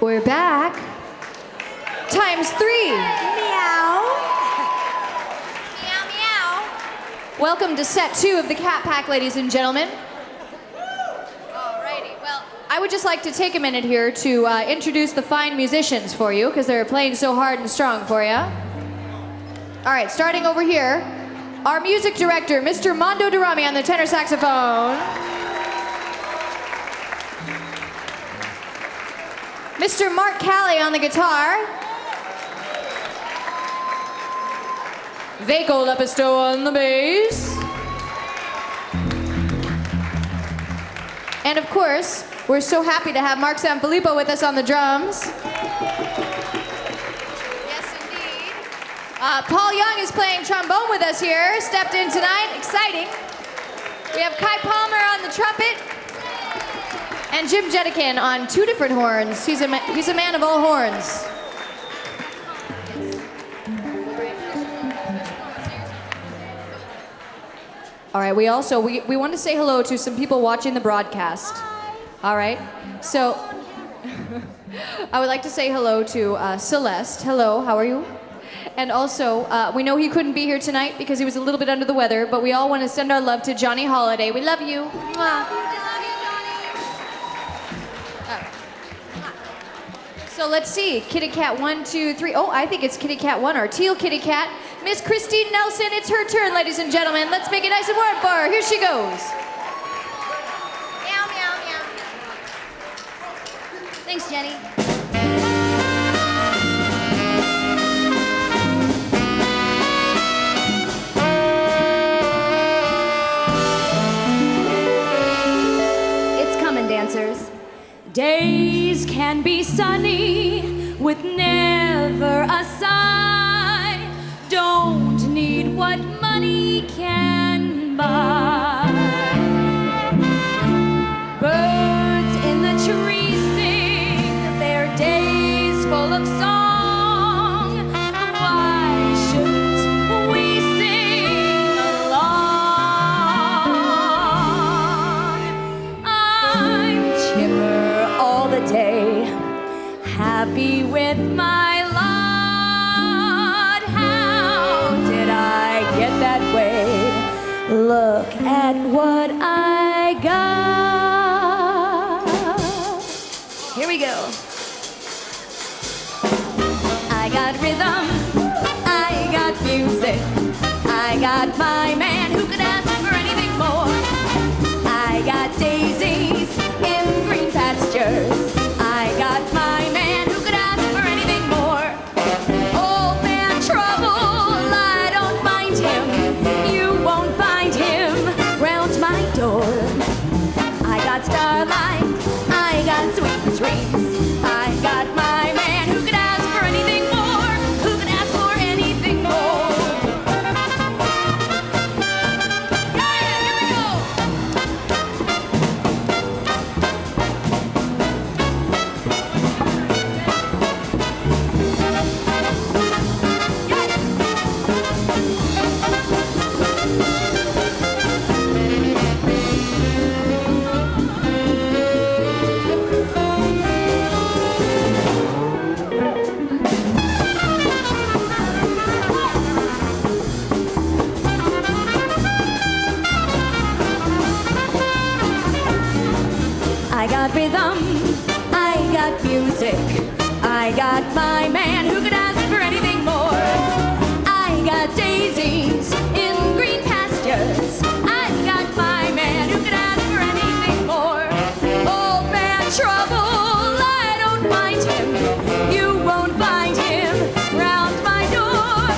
We're back. Times 3. Meow. Meow, meow. Welcome to set 2 of the Cat Pack, ladies and gentlemen. Alrighty, well, I would just like to take a minute here to introduce the fine musicians for you, because they're playing so hard and strong for you. All right, starting over here, our music director, Mr. Mando Dorame on the tenor saxophone. Mr. Mark Callie on the guitar. Vaco Lepisto on the bass. And of course, we're so happy to have Mark Sanfilippo with us on the drums. Yes, indeed. Paul Young is playing trombone with us here. Stepped in tonight. Exciting. We have Kai Palmer on the trumpet. And Jim Jetikin on 2 different horns. He's a man of all horns. All right, we want to say hello to some people watching the broadcast. Hi. All right, so I would like to say hello to Celeste. Hello, how are you? And also, we know he couldn't be here tonight because he was a little bit under the weather, but we all want to send our love to Johnny Holiday. We love you. Mwah. So let's see, Kitty Cat 1, 2, 3. Oh, I think it's Kitty Cat 1, our teal Kitty Cat. Miss Christine Nelson, it's her turn, ladies and gentlemen. Let's make it nice and warm for her. Here she goes. Meow, meow, meow. Thanks, Jenny. It's coming, dancers. Days can be sunny with never a sigh. Don't need what money can buy. Birds in the trees sing their days full of song. Why shouldn't we sing along? I'm chipper all the day, happy with my lot. How did I get that way? Look at what I got. Here we go. I got rhythm, I got music, I got my man who could ask for anything more. I got daisies in green pastures. I got my man who could ask for anything more. Old man trouble, I don't mind him. You won't find him round my door. I got starlight, I got sweet dreams. I got my man who could ask for anything more. Who could ask for anything more? Yeah, here we go. I got rhythm, I got music, I got my man who could ask for anything more. I got daisies in green pastures. I got my man who could ask for anything more. Old man trouble, I don't mind him. You won't find him round my door.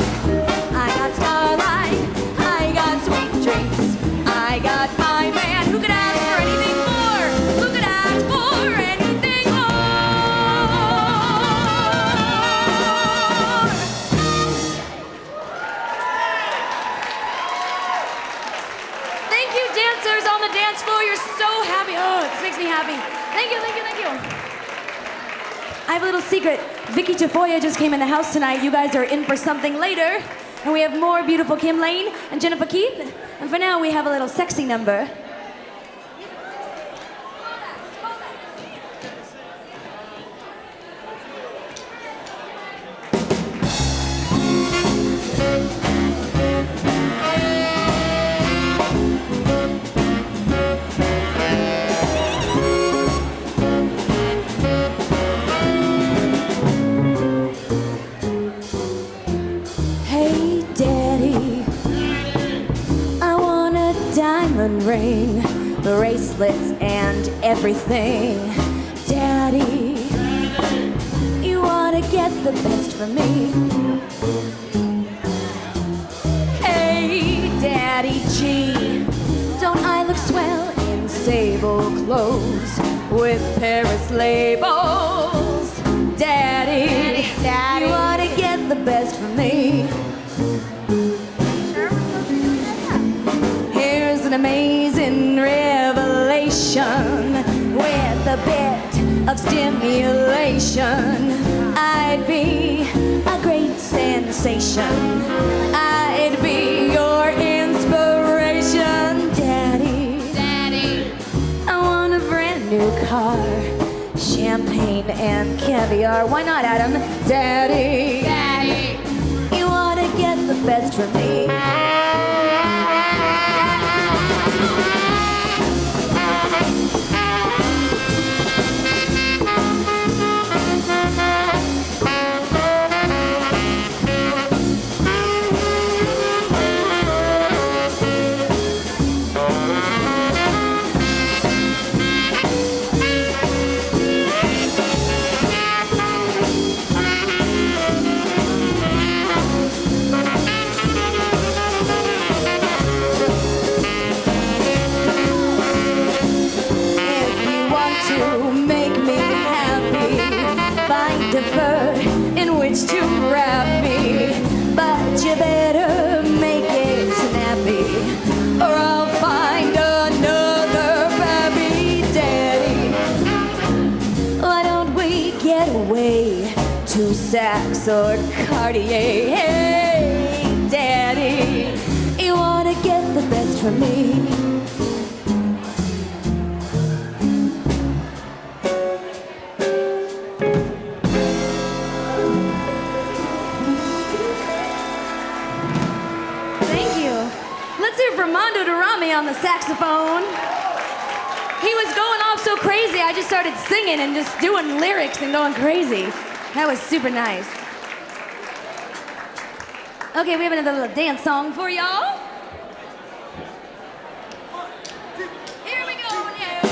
I got starlight, I got sweet dreams. I got my man who could ask for anything more. Who could ask for anything more? Thank you, dancers on the dance floor. You're so happy. Oh, this makes me happy. Thank you, thank you, thank you. I have a little secret. Vicky Tafoya just came in the house tonight. You guys are in for something later. And we have more beautiful Kim Lane and Jennifer Keith. And for now, we have a little sexy number. diamond ring, bracelets and everything. Daddy, you wanna get the best from me. Hey, Daddy G, don't I look swell in sable clothes with Paris labels? Daddy, you wanna get the best from me. Here's an amazing revelation with a bit of stimulation. I'd be a great sensation. I'd be your inspiration. Daddy, I want a brand new car, champagne and caviar. Why not, Adam? Daddy, you wanna get the best from me. In which to wrap me, but you better make it snappy, or I'll find another babby. Daddy, why don't we get away to Saks or Cartier? Hey, Daddy, you wanna get the best from me. Mando Dorame on the saxophone. He was going off so crazy, I just started singing and just doing lyrics and going crazy. That was super nice. Okay, we have another little dance song for y'all. Here we go now.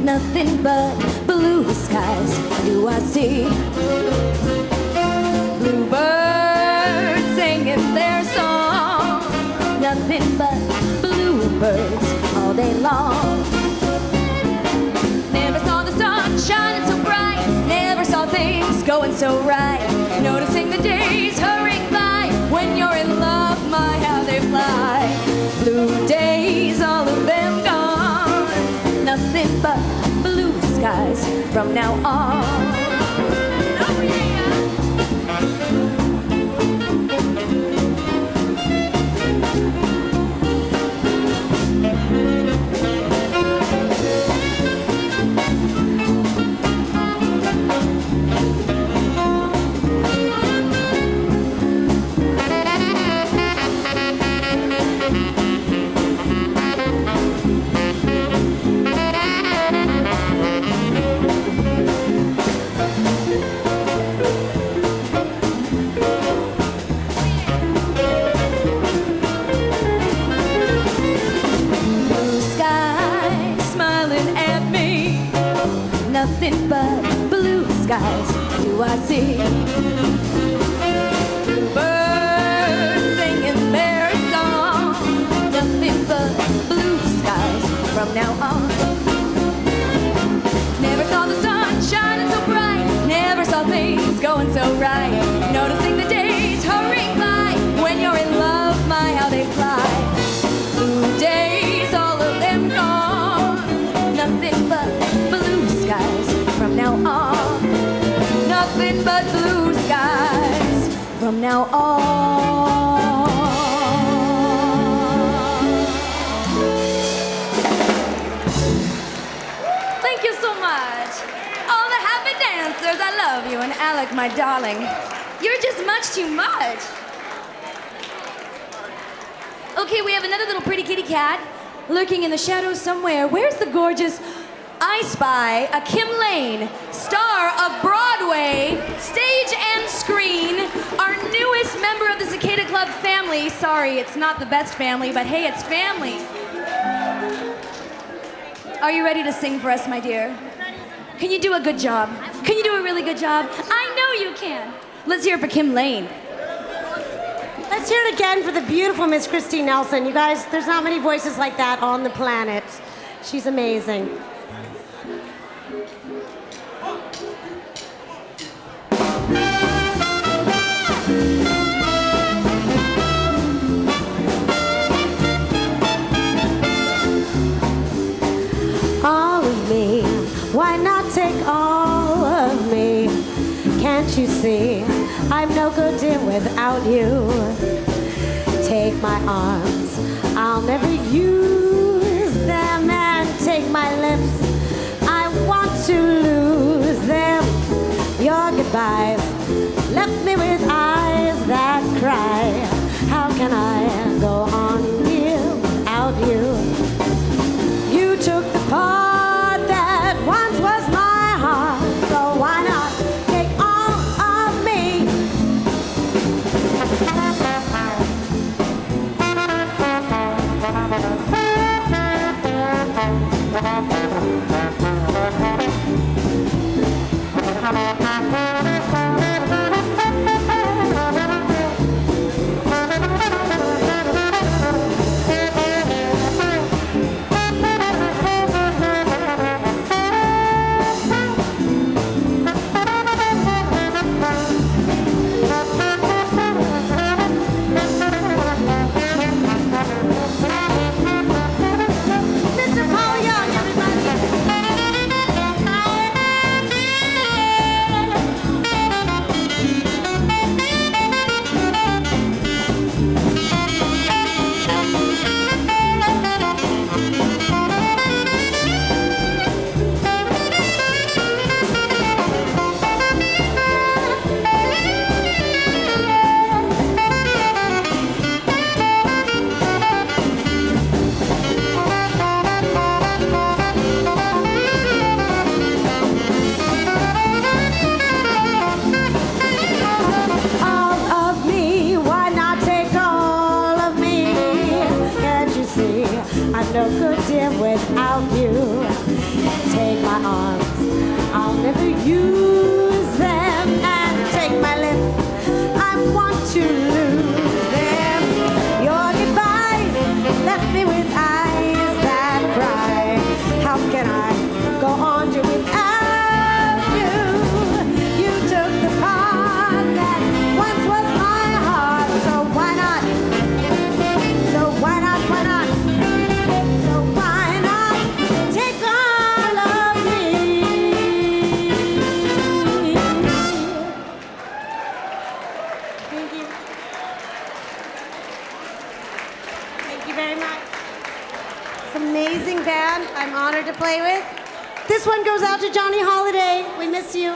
Nothing but blue skies do I see. Bluebirds singing their song. Nothing but bluebirds all day long. Never saw the sun shining so bright. Never saw things going so right. Noticing the days hurrying by. When you're in love, my how they fly. Blue days, all of them gone. Nothing but blue skies from now on. Oh yeah! Nothing but blue skies do I see. Birds singing their song. Nothing but blue skies from now on. Never saw the sun shining so bright. Never saw things going so right. Noticing the days hurrying by. When you're in love, my how they fly. Blue days, all of them gone. Nothing but blue skies from now on. Nothing but blue skies from now on. Thank you so much. All the happy dancers, I love you. And Alec, my darling, you're just much too much. Okay, we have another little pretty kitty cat lurking in the shadows somewhere. Where's the gorgeous I Spy, a Kim Lane, star of Broadway, stage and screen, our newest member of the Cicada Club family. Sorry, it's not the best family, but hey, it's family. Are you ready to sing for us, my dear? Can you do a good job? Can you do a really good job? I know you can. Let's hear it for Kim Lane. Let's hear it again for the beautiful Miss Christine Nelson. You guys, there's not many voices like that on the planet. She's amazing. All of me, why not take all of me? Can't you see, I'm no good dear without you. Take my arms, I'll never use them. And take my lips, I want to lose them. Your goodbyes left me with eyes that cry. How can I go on here without you? You took the part that once was my heart, so why not take all of me? No good dear without you. Take my arms, I'll never use them. And take my lips, I want to lose them. Your goodbyes left me with eyes that cry. How can I go on to without you? You took the part that once was my heart, so why not? So why not, why not? Amazing band I'm honored to play with. This one goes out to Johnny Holiday. We miss you.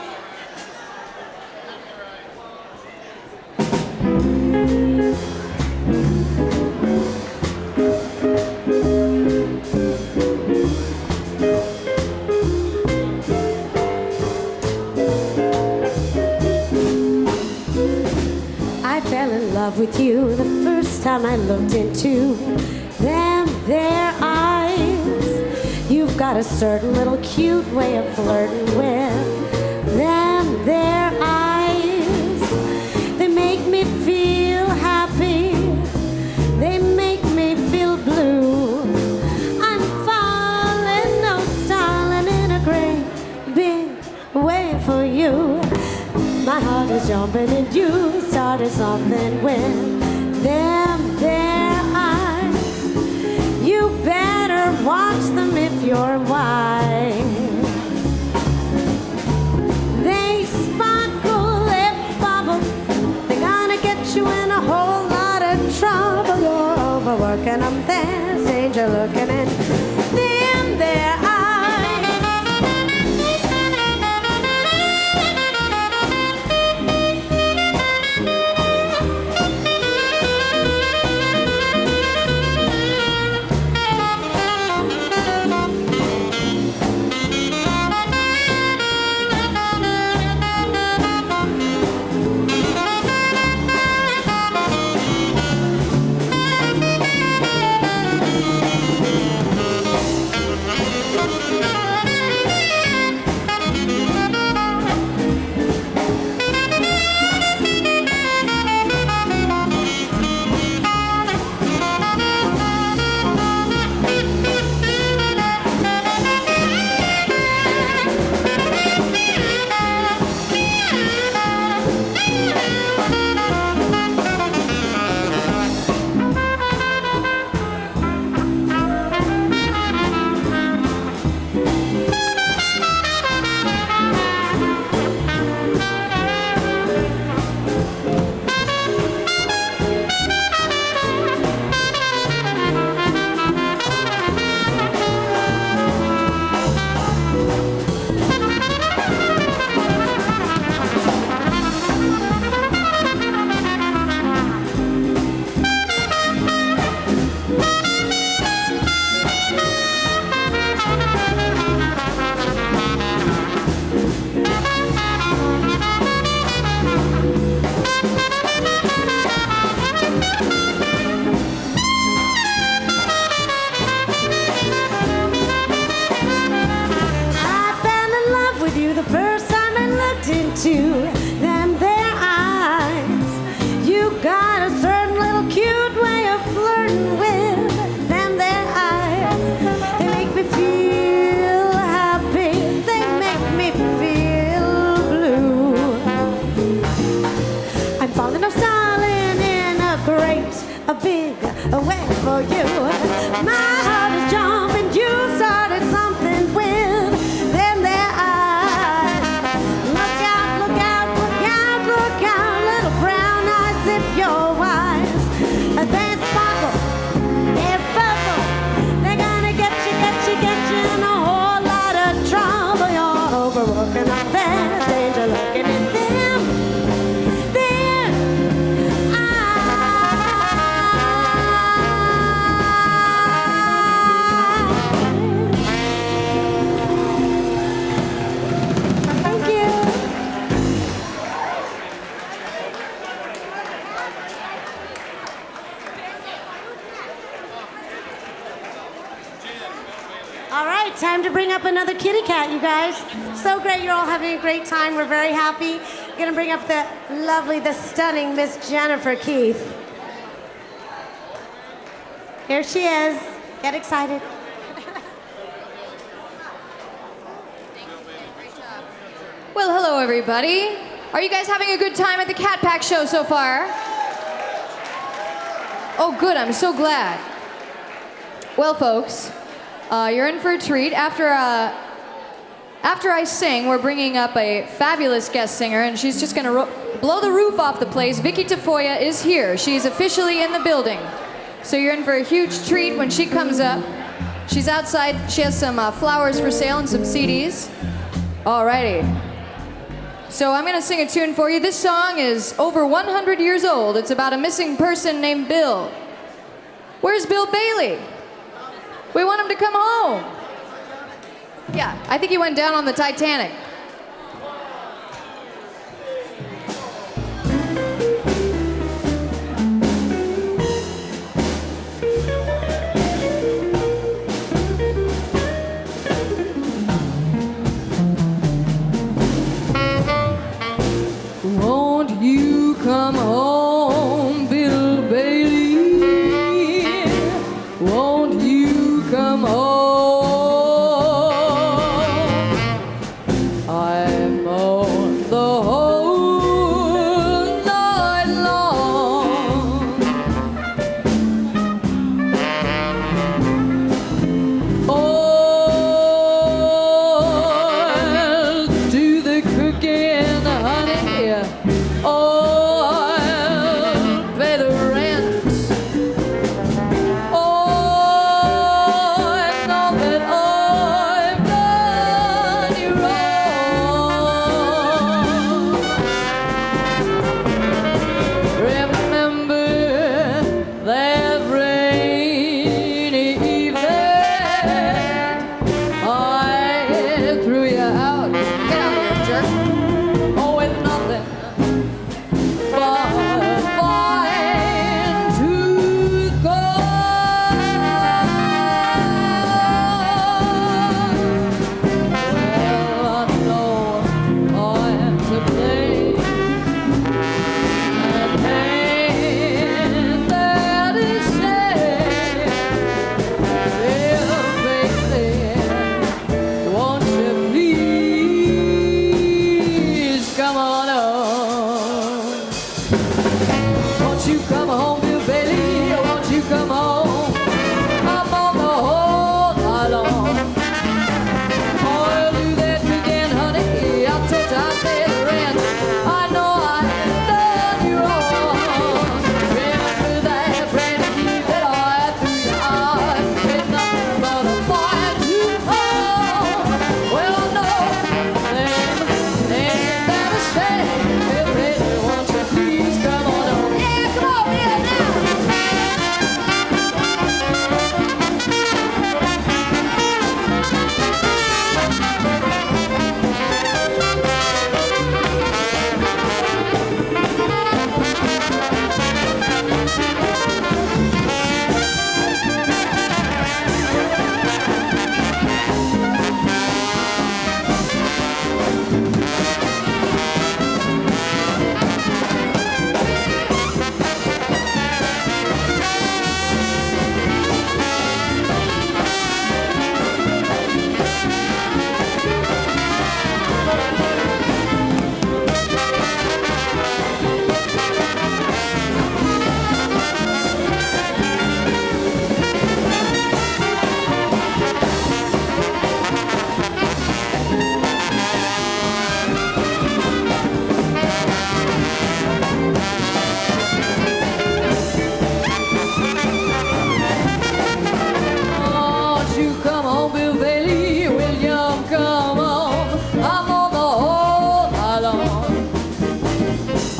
I fell in love with you the first time I looked into them there eyes. You've got a certain little cute way of flirting with them there eyes. They make me feel happy. They make me feel blue. I'm falling, no stalling in a great big way for you. My heart is jumping and you started something with them there eyes. You better watch them if you're wise. They sparkle, they bubble. They're gonna get you in a whole lot of trouble. You're overworking them there, stranger looking in them their eyes. I'm falling off, darling, in a great, a big way for you. My heart is jumping, you started something with them there eyes. Look out, look out, look out, look out, little brown eyes if you're wise. They sparkle, they bubble, they're gonna get you in a whole lot of trouble. You're overworking up there, danger looking in them. All right, time to bring up another kitty cat, you guys. So great, you're all having a great time. We're very happy. We're gonna bring up the lovely, the stunning Miss Jennifer Keith. Here she is. Get excited. Well, hello, everybody. Are you guys having a good time at the Cat Pack show so far? Oh, good. I'm so glad. Well, folks, you're in for a treat. After I sing, we're bringing up a fabulous guest singer, and she's just gonna blow the roof off the place. Vicky Tafoya is here. She's officially in the building. So you're in for a huge treat when she comes up. She's outside. She has some flowers for sale and some CDs. Alrighty. So I'm gonna sing a tune for you. This song is over 100 years old. It's about a missing person named Bill. Where's Bill Bailey? We want him to come home. Yeah, I think he went down on the Titanic. Won't you come home, Bill Bailey? Won't you come home? I'm on the whole night long. Oh, do the cooking, honey. I'll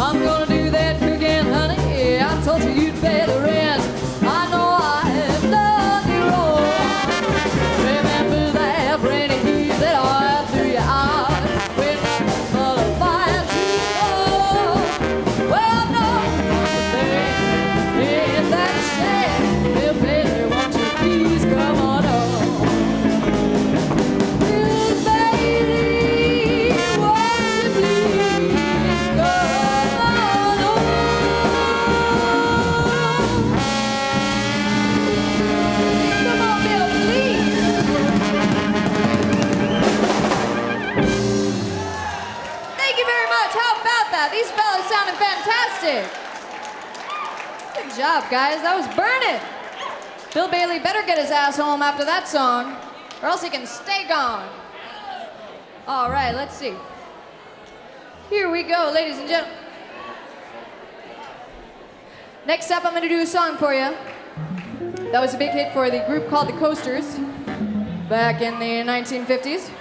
I'm gonna do that cooking, honey. I told you you'd pay the rent. I know I have done you wrong. Remember that rainy heat that I had through your eyes when I'm full of fire to fall. Well, no, there in that shed, well, baby, won't you please come on up? These fellas sounded fantastic. Good job, guys. That was burning. Bill Bailey better get his ass home after that song, or else he can stay gone. All right, let's see. Here we go, ladies and gentlemen. Next up, I'm going to do a song for you. That was a big hit for the group called the Coasters back in the 1950s.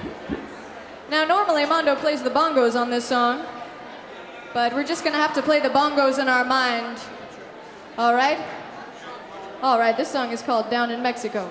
Now, normally Mando plays the bongos on this song, but we're just gonna have to play the bongos in our mind. All right? All right, this song is called Down in Mexico.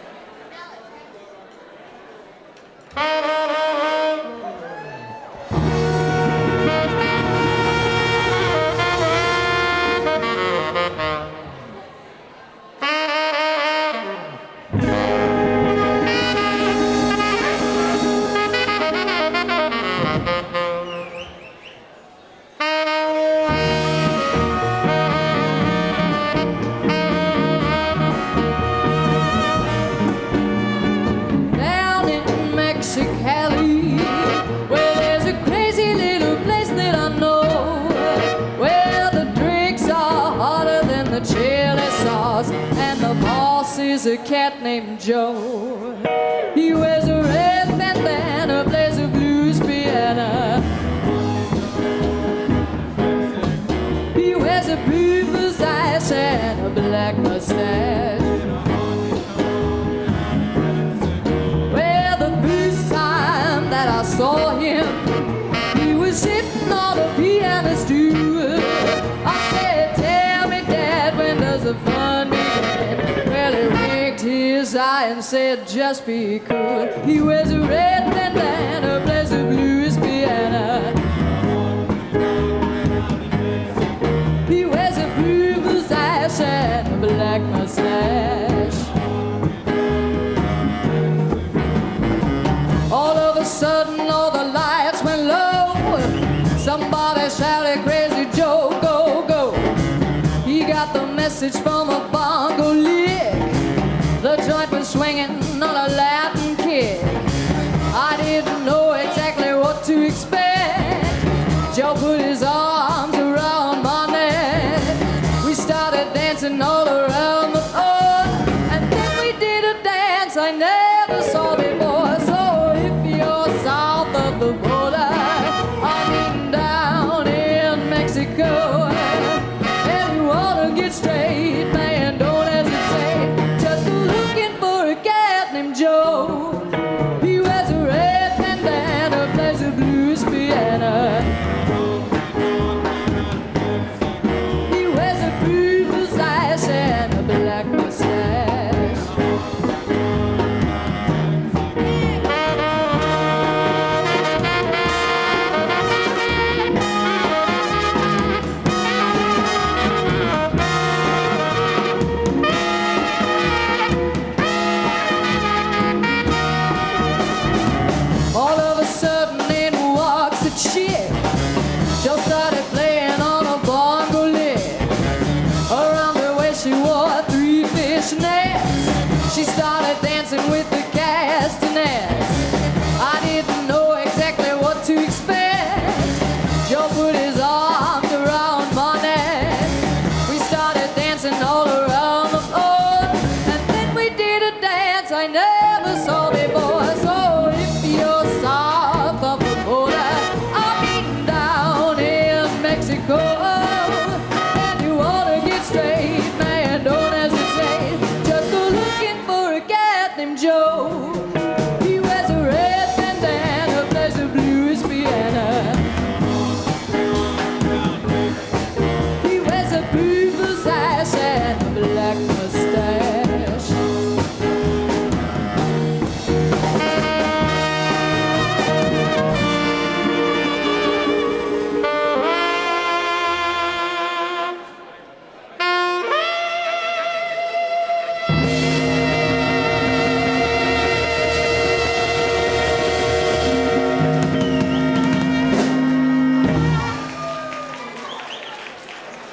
Is a cat named Joe. He wears a red bandana, plays a blues piano. He wears a blue mustache and a black mustache. Well, the first time that I saw him, he was sitting on a piano stool. I said, tell me, Dad, when does the fun begin? Well, he winked his eye and said, just be cool. He wears a red bandana, plays the blues piano. He wears a blue mustache and a black mustache. All of a sudden, all the lights went low. Somebody shouted, Crazy Joe, go, go. He got the message from a bongo lick. The joint was swinging on a Latin kick. I didn't know exactly what to expect. Joe put his arms around my neck. We started dancing all around the floor, and then we did a dance I never saw before. So if you're south of the border, I mean down in Mexico, and you wanna get straight, man, don't hesitate. Just looking for a cat named Joe. He wears a red bandana, plays a blues piano. He wears a blue mustache and a black mustache.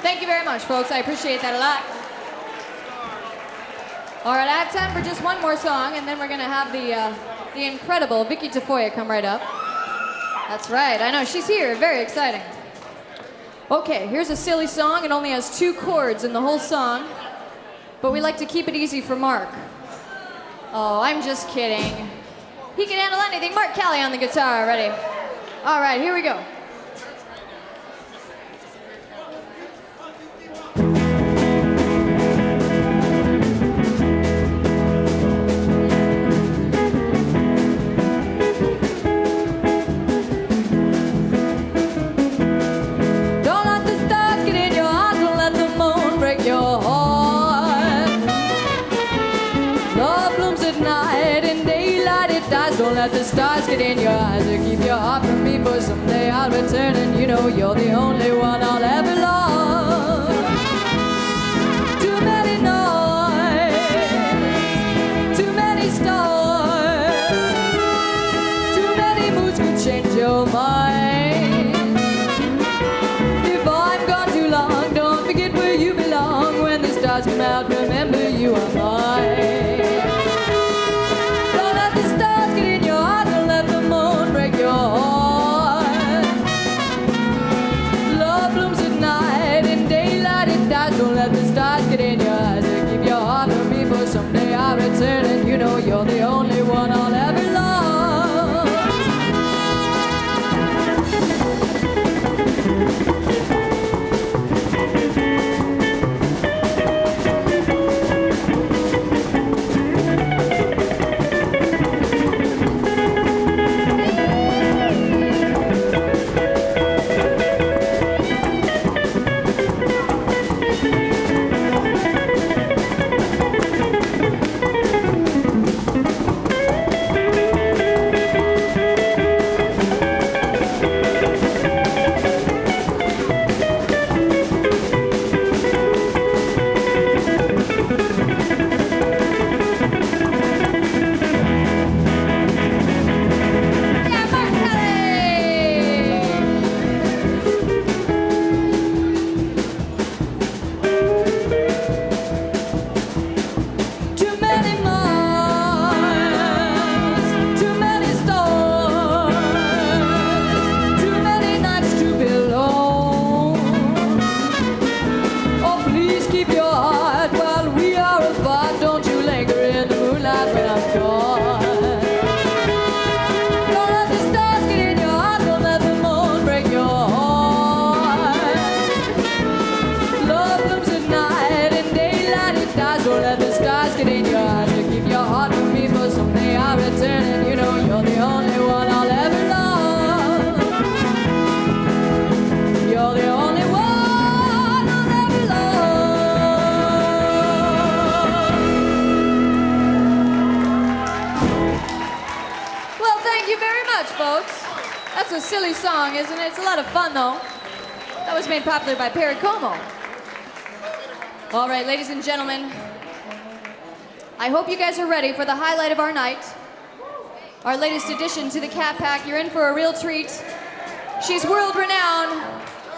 Thank you very much, folks. I appreciate that a lot. All right, I have time for just one more song, and then we're gonna have the incredible Vicky Tafoya come right up. That's right. I know she's here. Very exciting. Okay, here's a silly song. It only has 2 chords in the whole song, but we like to keep it easy for Mark. Oh, I'm just kidding. He can handle anything. Mark Kelly on the guitar. Ready? All right, here we go. Don't let the stars get in your eyes or keep your heart from me, for someday I'll return and you know you're the only one I'll ever love. Too many nights, too many stars, too many moods could change your mind. If I'm gone too long, don't forget where you belong. When the stars come out, remember you are mine. Someday I'll return and you know you're the only one I'll ever love. A silly song, isn't it? It's a lot of fun, though. That was made popular by Perry Como. All right, ladies and gentlemen, I hope you guys are ready for the highlight of our night. Our latest addition to the Cat Pack. You're in for a real treat. She's world-renowned.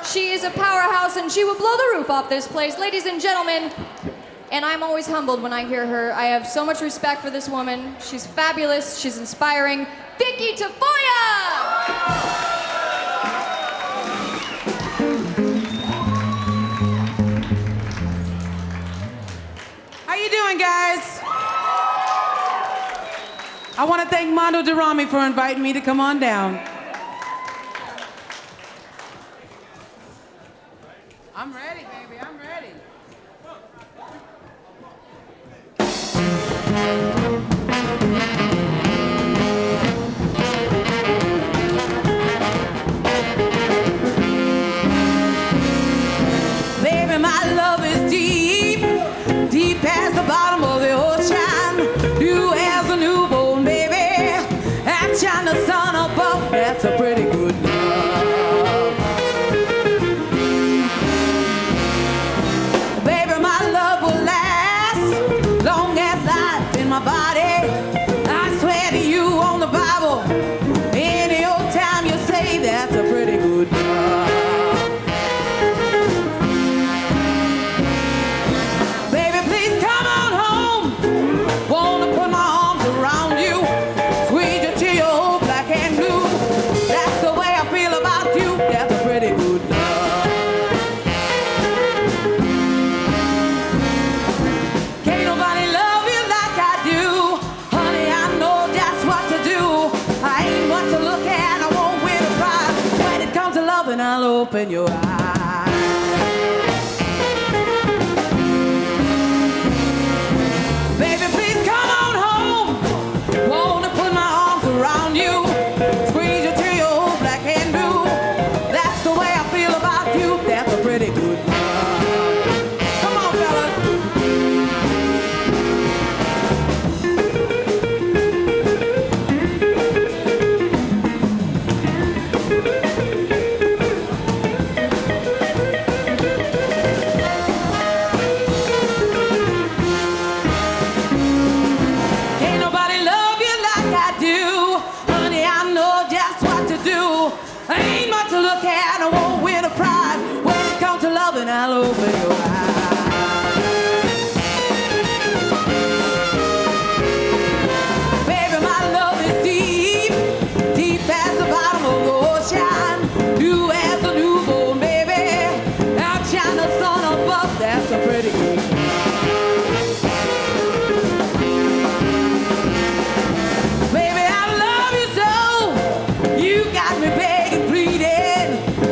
She is a powerhouse, and she will blow the roof off this place. Ladies and gentlemen, and I'm always humbled when I hear her. I have so much respect for this woman. She's fabulous. She's inspiring. Vicky Tafoya! How you doing, guys? I want to thank Mando Dorame for inviting me to come on down. I'm ready, baby. I'm ready. Baby, my love is deep, deep past the bottom of the ocean. New as a newborn, baby. And shine the sun above, that's a pretty good love. Baby, my love will last long as life in my open your eyes. Baby, please come on home. Wanna put my arms around you, squeeze you till your old black and blue. That's the way I feel about you. That's a pretty good love. Come on, fellas. Can't nobody love you like I do. Honey, I know just what to do. Ain't much to look at, I won't win a prize. When it comes to loving, I'll open your eyes. Baby, my love is deep, deep as the bottom of the ocean. You as a newborn baby, outshine the sun above. That's a pretty good. Baby, I love you so. You got me begging, pleading.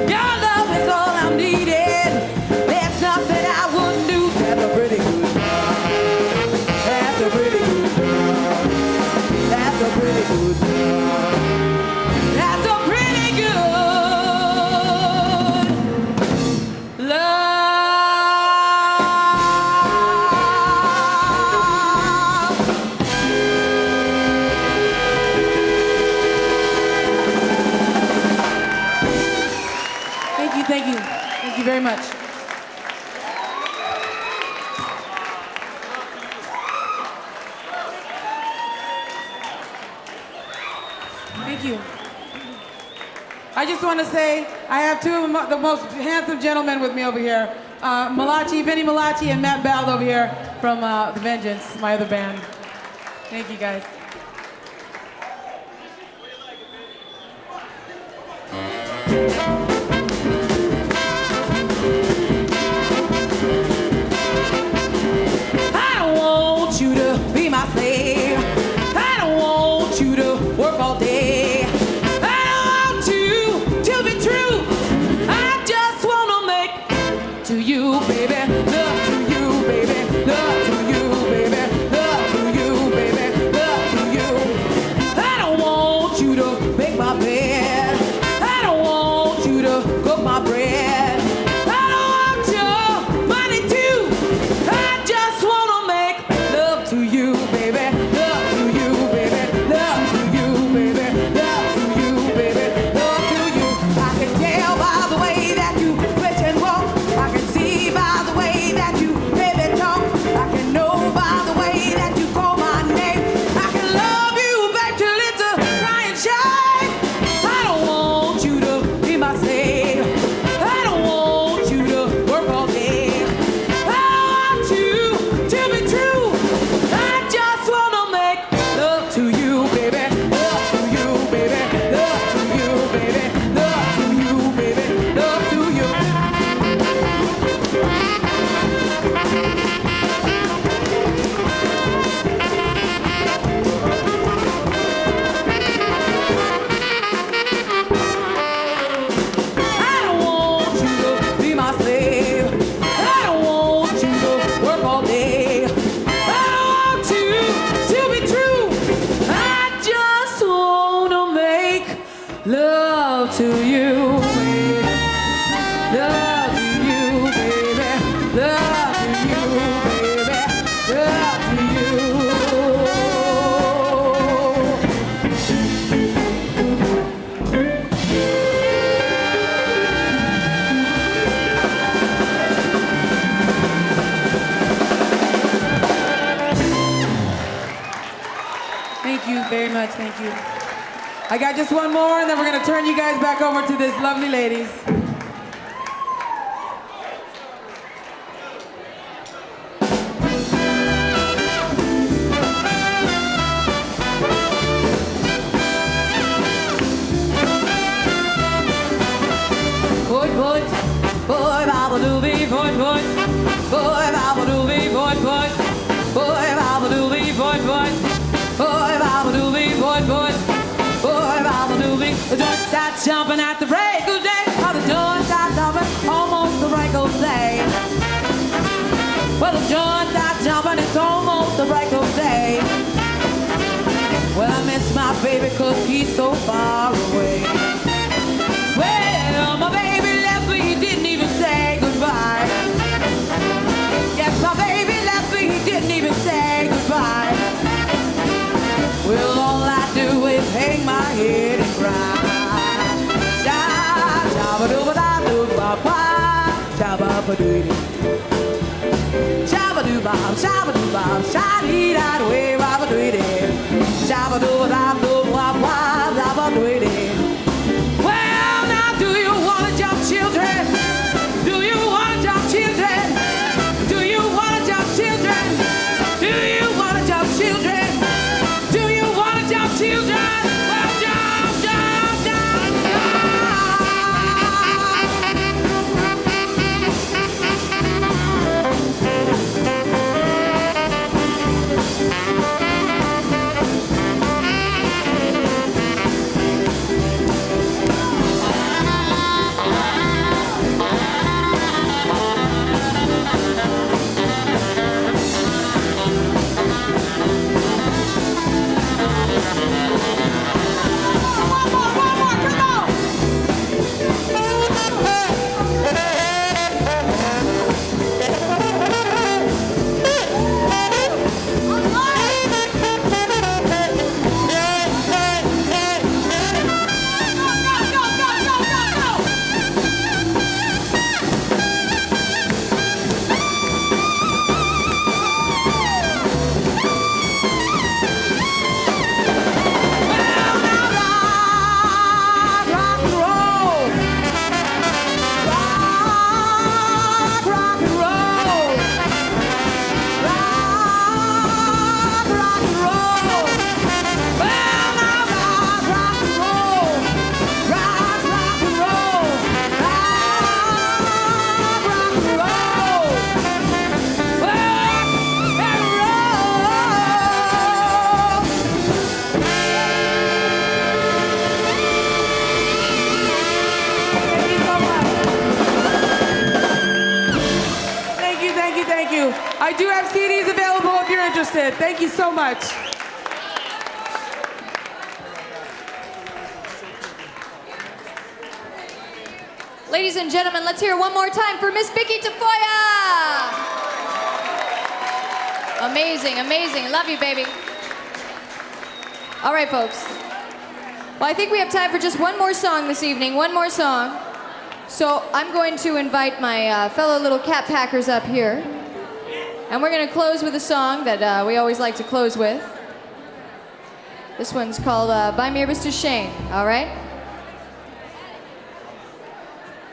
Your love is all I'm needing. There's nothing I wouldn't do. That's a pretty good love. That's a pretty good love. That's a pretty good love. That's a pretty good love. Thank you, thank you. Thank you very much. Thank you. I just want to say I have two of the most handsome gentlemen with me over here. Vinny Malachi and Matt Bald over here from The Vengeance, my other band. Thank you, guys. I don't want you to be my slave. I don't want you to work all day. I don't want you to be true. I just wanna make to you, baby. Love to you, baby. Love to you, baby. Love to you, baby. Love to you. I don't want you to make my bed. I don't want you to cook my bread. I don't want your money too. I just wanna make love to you, baby. Love to you, baby. Love to you, baby. Love to you, baby. Love to you. I can tell by the way that you twitch and walk. I can see by the way that you baby talk. I can know by the way that you call my name. I can love you, babe, till it's a crying shame. I don't want you to be my slave. I don't want you to work all day. I don't want you to be true. I just wanna make love to you, baby. Love to you, baby. Love to you, baby. Love to you, baby. Love to you. I don't want you to be my slave. I don't want you to work all day. I don't want you to be true. I just wanna make love to you, baby. Love to you, baby. Love to you, baby. Love to you. Thank you very much, thank you. I got just one more, and then we're gonna turn you guys back over to this lovely ladies. Boy, boy, boy, baba doobie, boy, boy, boy, baba doobie, boy, boy, boy, baba doobie, boy, boy, boy, baba doobie, boy, boy, boy, baba doobie. The joint starts jumping at the break of day. Oh, the joint starts Well, the joints are jumping, it's almost the break of day. Well, I miss my baby 'cause he's so far away. Well, my baby left me, he didn't even say goodbye. Yes, my baby left me, he didn't even say goodbye. Well, all I do is hang my head and cry. Shabba-dooba-da-doo-ba-ba, shabba-ba-doo-doo. Shabba-doo-ba, shabba-doo-ba, sha-dee-da-doo-way, rabba-doo-doo. Shabba-dooba-da-doo-ba-ba, rabba-doo-doo. Well, now do you want to jump, children? Do you want to jump, children? Do you want to jump, children? Do you want to jump, children? Do you want to jump, children? Well, jump, jump, jump, jump. I do have CDs available if you're interested. Thank you so much. Ladies and gentlemen, let's hear it one more time for Miss Vicky Tafoya. Amazing, amazing. Love you, baby. All right, folks. Well, I think we have time for just one more song this evening. One more song. So I'm going to invite my fellow little cat packers up here. And we're going to close with a song that we always like to close with. This one's called Buy Me a Mr. Shane, all right?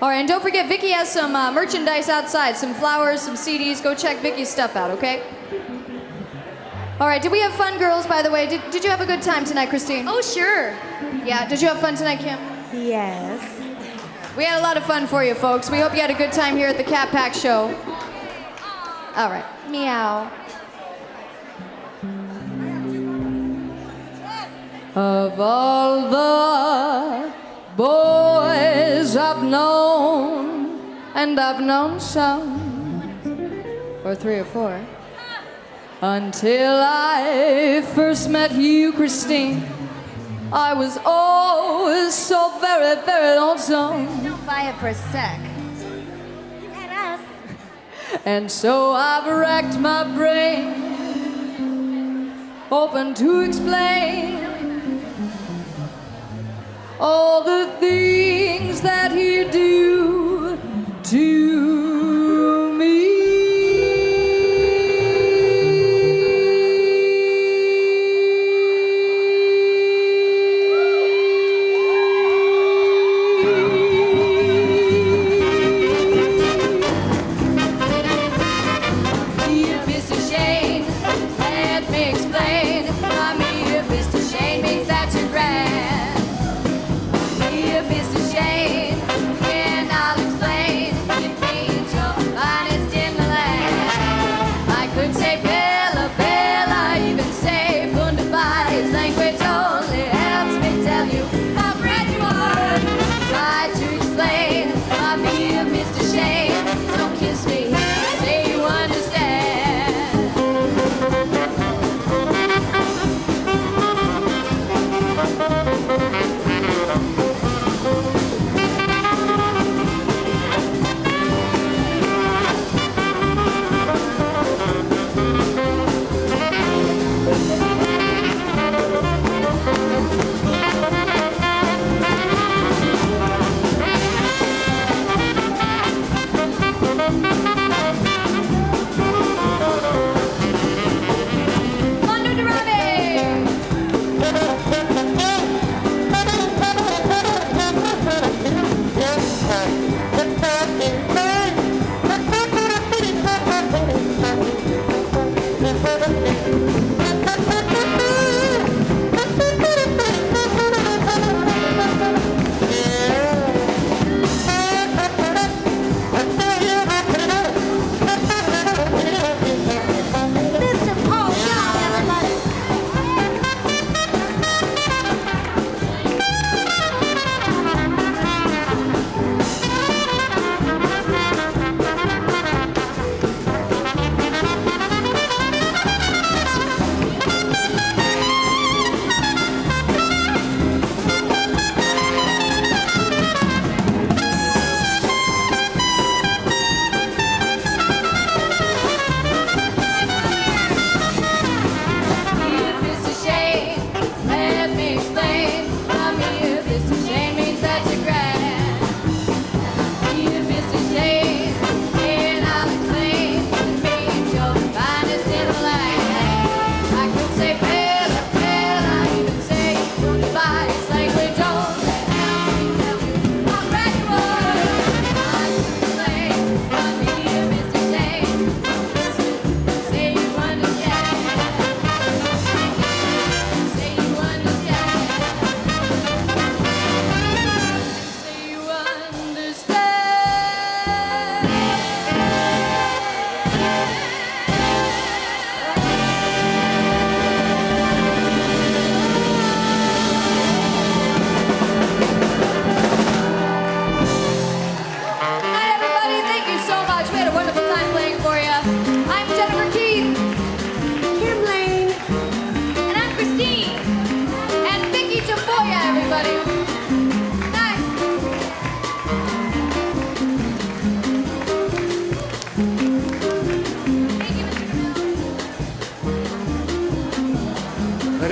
All right, and don't forget, Vicky has some merchandise outside, some flowers, some CDs. Go check Vicky's stuff out, okay? All right, did we have fun, girls, by the way? Did you have a good time tonight, Christine? Oh, sure. Yeah, did you have fun tonight, Kim? Yes. We had a lot of fun for you, folks. We hope you had a good time here at the Cat Pack Show. All right. Meow. Of all the boys I've known, and I've known some, or 3 or 4, until I first met you, Christine, I was always so very, very lonesome. Don't buy it for a sec. And so I've racked my brain, hoping to explain all the things that he do to me. Mr. Shane means that you're grand. Dear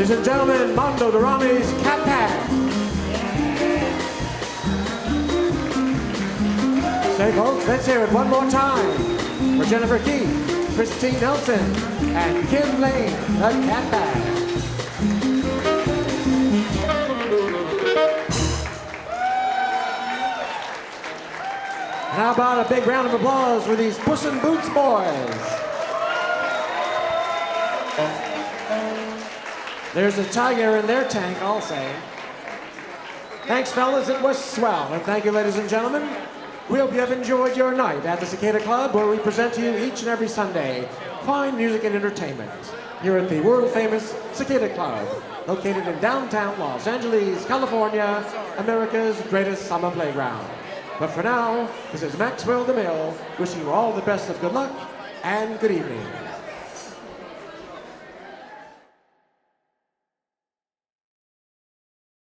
Ladies and gentlemen, Mando Dorame's Cat Pad. Say, folks, let's hear it one more time for Jennifer Keith, Christine Nelson, and Kim Lane, the Cat Pad. And how about a big round of applause for these Puss in Boots boys? There's a tiger in their tank, I'll say. Thanks, fellas, it was swell. And thank you, ladies and gentlemen. We hope you have enjoyed your night at the Cicada Club, where we present to you each and every Sunday fine music and entertainment here at the world-famous Cicada Club, located in downtown Los Angeles, California, America's greatest summer playground. But for now, this is Maxwell Demille wishing you all the best of good luck and good evening.